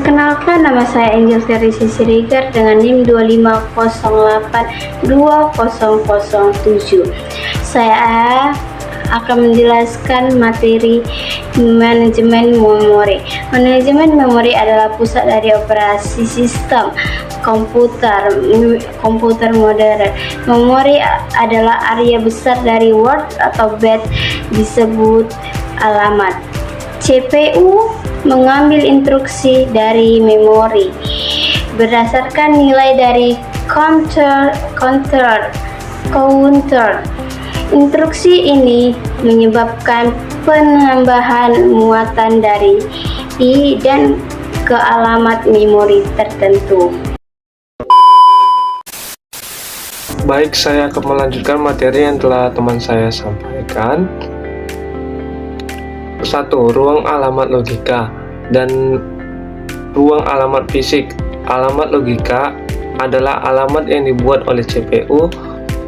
Perkenalkan, nama saya Angel Teresa Siregar dengan NIM 250820007. Saya akan menjelaskan materi manajemen memori. Manajemen memori adalah pusat dari operasi sistem komputer modern. Memori adalah area besar dari word atau byte disebut alamat. CPU mengambil instruksi dari memori berdasarkan nilai dari counter. Instruksi ini menyebabkan penambahan muatan dari dan ke alamat memori tertentu. Baik, saya akan melanjutkan materi yang telah teman saya sampaikan. 1. Ruang alamat logika dan ruang alamat fisik. Alamat logika adalah alamat yang dibuat oleh CPU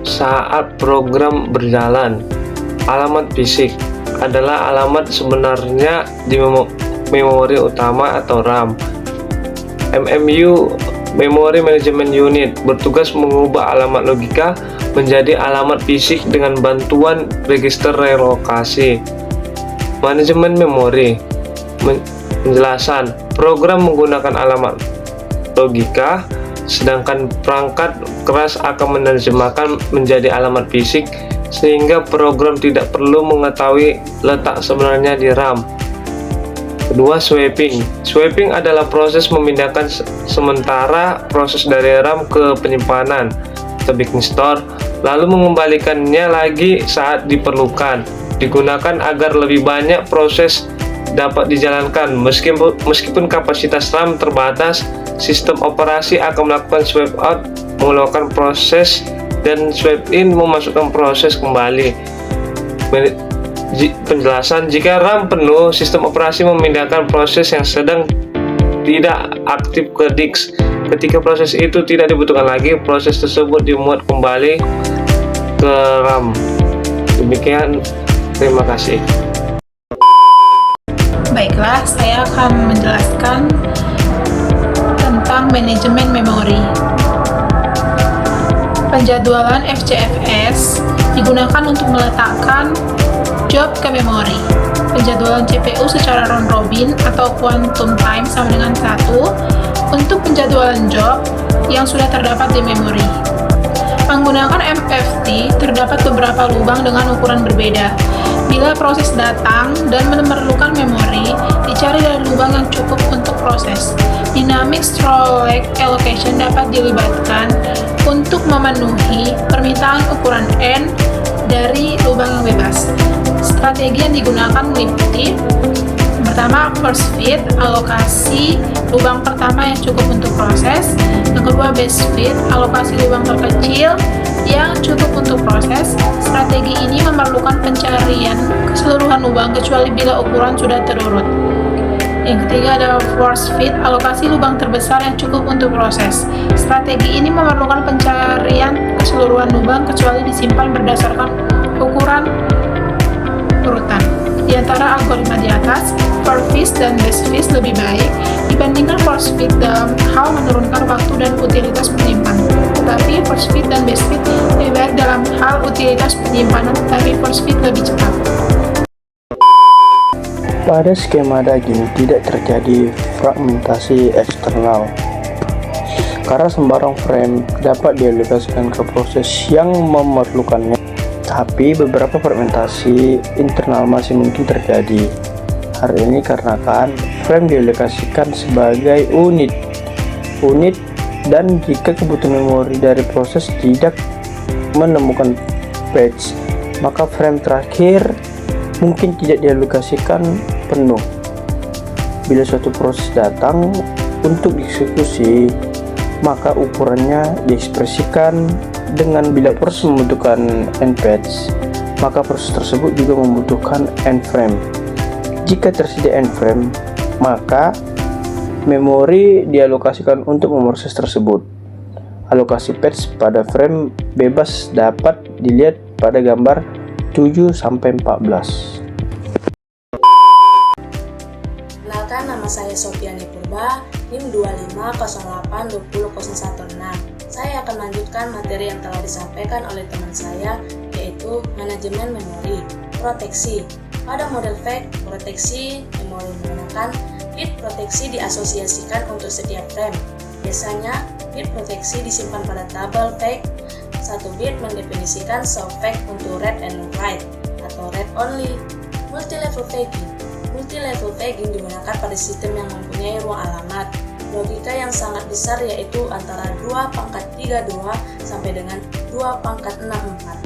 saat program berjalan. Alamat fisik adalah alamat sebenarnya di memori utama atau RAM. MMU, Memory Management Unit, bertugas mengubah alamat logika menjadi alamat fisik dengan bantuan register relokasi. Manajemen memori. Penjelasan. Program menggunakan alamat logika, sedangkan perangkat keras akan menerjemahkan menjadi alamat fisik, sehingga program tidak perlu mengetahui letak sebenarnya di RAM. Kedua, swapping. Swapping adalah proses memindahkan sementara proses dari RAM ke penyimpanan atau backing store, lalu mengembalikannya lagi saat diperlukan. Digunakan agar lebih banyak proses dapat dijalankan. Meskipun kapasitas RAM terbatas, sistem operasi akan melakukan swap out, mengeluarkan proses, dan swap in, memasukkan proses kembali. Penjelasan, jika RAM penuh, sistem operasi memindahkan proses yang sedang tidak aktif ke disk. Ketika proses itu tidak dibutuhkan lagi, proses tersebut dimuat kembali ke RAM. Demikian, terima kasih. Baiklah, saya akan menjelaskan tentang manajemen memori. Penjadwalan FCFS digunakan untuk meletakkan job ke memori. Penjadwalan CPU secara round robin atau quantum time sama dengan 1 untuk penjadwalan job yang sudah terdapat di memori. Menggunakan MFT, terdapat beberapa lubang dengan ukuran berbeda. Bila proses datang dan memerlukan memori, dicari dari lubang yang cukup untuk proses. Dynamic Stroke Allocation dapat dilibatkan untuk memenuhi permintaan ukuran N dari lubang yang bebas. Strategi yang digunakan meliputi: pertama, first fit, alokasi lubang pertama yang cukup untuk proses. Yang kedua, best fit, alokasi lubang terkecil yang cukup untuk proses. Strategi ini memerlukan pencarian keseluruhan lubang kecuali bila ukuran sudah terurut. Yang ketiga ada worst fit, alokasi lubang terbesar yang cukup untuk proses. Strategi ini memerlukan pencarian keseluruhan lubang kecuali disimpan berdasarkan ukuran urutan. Di antara algoritma di atas, first fit dan best fit lebih baik dibandingkan first fit dalam hal menurunkan waktu dan utilitas penyimpan. Tetapi first fit dan best fit lebih baik dalam hal utilitas penyimpanan, tetapi first fit lebih cepat. Pada skema daging tidak terjadi fragmentasi eksternal, karena sembarang frame dapat dialokasikan ke proses yang memerlukannya. Tapi beberapa fragmentasi internal masih mungkin terjadi. Hal ini karena frame dialokasikan sebagai unit dan jika kebutuhan memori dari proses tidak menemukan patch, maka frame terakhir mungkin tidak dialokasikan penuh. Bila suatu proses datang untuk dieksekusi, maka ukurannya diekspresikan dengan bila proses membutuhkan end patch, maka proses tersebut juga membutuhkan end frame. Jika tersedia end frame, maka memori dialokasikan untuk memproses tersebut. Alokasi patch pada frame bebas dapat dilihat pada gambar 7-14. Kenalkan, nama saya Sofiani Purba, 0508200106. Saya akan lanjutkan materi yang telah disampaikan oleh teman saya, yaitu manajemen memori. Proteksi. Pada model FAC, proteksi memori menggunakan bit proteksi diasosiasikan untuk setiap frame. Biasanya, bit proteksi disimpan pada tabel FAC. Satu bit mendefinisikan sub FAC untuk read and write atau read only. Multi-level tagging. Multi-level tagging digunakan pada sistem yang mempunyai ruang alamat. Logika yang sangat besar yaitu antara 2⁻32 sampai dengan 2⁻64.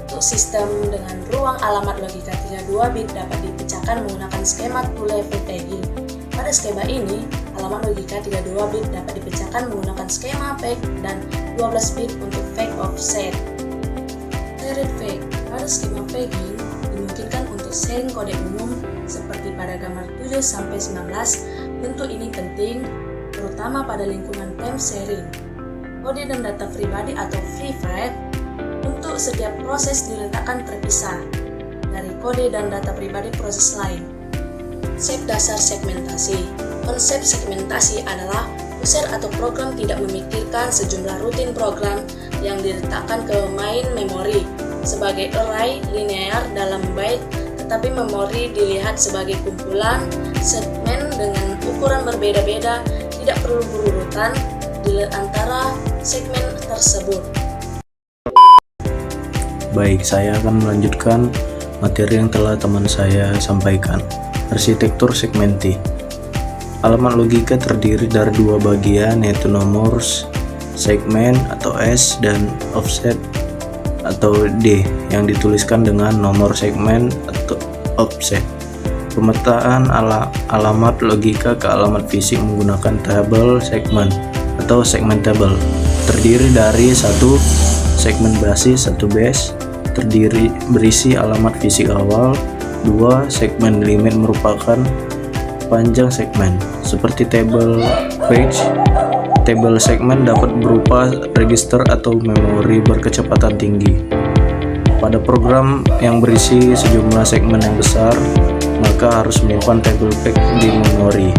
Untuk sistem dengan ruang alamat logika 32 bit dapat dipecahkan menggunakan skema two-level tagging. Pada skema ini, alamat logika 32 bit dapat dipecahkan menggunakan skema FAC dan 12 bit untuk FAC offset. Shared FAC. Pada skema tagging dimungkinkan untuk sharing kode umum seperti pada gambar 7-19. Bentuk ini penting terutama pada lingkungan time sharing. Kode dan data pribadi atau free file untuk setiap proses diletakkan terpisah dari kode dan data pribadi proses lain. Konsep dasar segmentasi. Konsep segmentasi adalah user atau program tidak memikirkan sejumlah rutin program yang diletakkan ke main memori sebagai array linear dalam byte, tetapi memori dilihat sebagai kumpulan segmen dengan ukuran berbeda-beda, tidak perlu berurutan di antara segmen tersebut. Baik, saya akan melanjutkan materi yang telah teman saya sampaikan. Arsitektur segmenti. Alamat logika terdiri dari dua bagian, yaitu nomor segmen atau S dan offset atau D yang dituliskan dengan nomor segmen atau offset. Pemetaan alamat logika ke alamat fisik menggunakan tabel segmen atau segment table. Terdiri dari satu segmen basis, satu base, berisi alamat fisik awal. Dua, segmen limit merupakan panjang segmen. Seperti table page, tabel segmen dapat berupa register atau memori berkecepatan tinggi. Pada program yang berisi sejumlah segmen yang besar, maka harus menyimpan table page di memori.